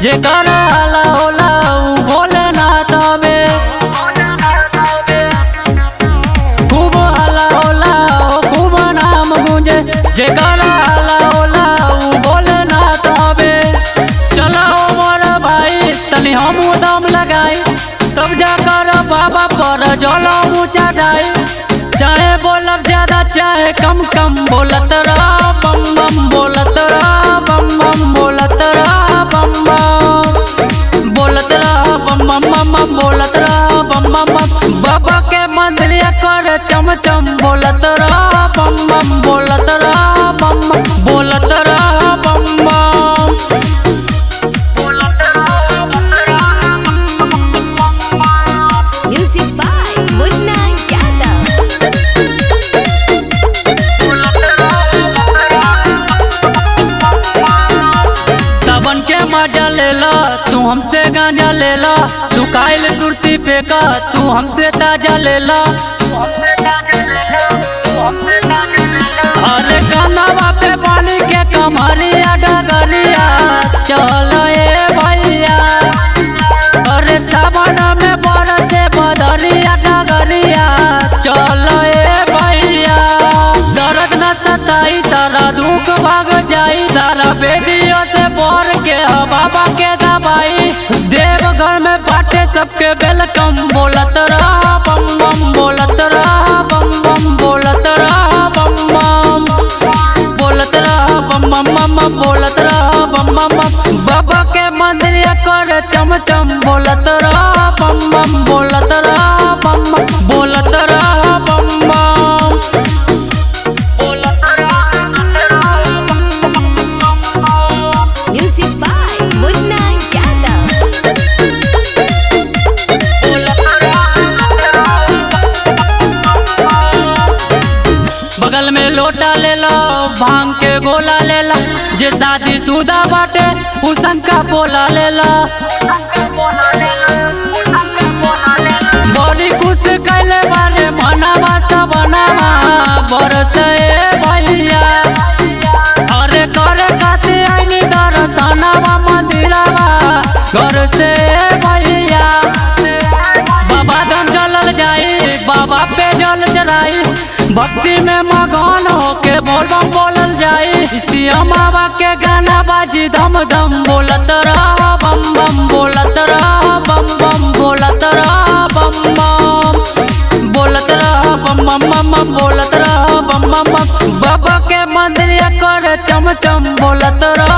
जेकर हाला होला उ भोलेनाथ हवे। खूब हाला होला खूब नाम गूंजे, जेकर हाला होला उ भोलेनाथ हवे। चलो मोर भाई तनी हम दम लगाई, तब जाकर बाबा पर जल चढ़ाई। चाहे बोलब ज्यादा चाहे कम कम बोलत रह बम बम, बोलत रह बम बम, बोलत रह बम बम, बोलत रह बम बम बम बम, बोलत रह बम बम बम। बाबा के मंदिर कर चम चम बोलत रह बम बम, बोलत रह बम बम, बोलत रह बम बम। Music by Munna Yadav. सावन के मजा लेला तू हमसे गांजा लेला, तू कायल सुरती फेंका तू हमसे ताजा लेला। अरे कानवा पे पानी के कमरिया डगरिया चल ए भैया। अरे सावन में बरसे बदरिया डगरिया चल ए भैया। दर्द न सताई सारा दुख भाग जाई, सारा बेदियों से बोर के बाबा के दबाई। देवघर में बाटे सबके वेलकम बोलत रह बम बम, बोलत रह बम बम, बोलत रह बम बम, बोलत रह बम बम बम बम, बोलत रह बम बम बम। बाबा के मंदिर कर चम चम बोलत रह बम बम, बोलत रह बम बम, बोलत रह बम बम। Music by Munna Yadav. बगल में लोटा लेला भांग के गोला लेला, जे शादी शुदा बाटे उसन का बोला लेला। बड़ी खुश कैले बारे मनवा सबनवा बरसे भैया। अरे करे खातिर आईनी दर्शनवा मंदिरवा घर से भैया। बाबा धाम चलल जाई, बाबा पे जल चढ़ाई, भक्ति में मगन होके बोल बम बोलल जाई। सिया बाबा के गाना बाजी धम धम बोलत रह बम बम, बोलत रह बम बम, बोलत रह बम बम, बोलत रह बम बम बम बम, बोलत रह बम बम बम। बाबा के मंदिर कर चम चम बोलत रह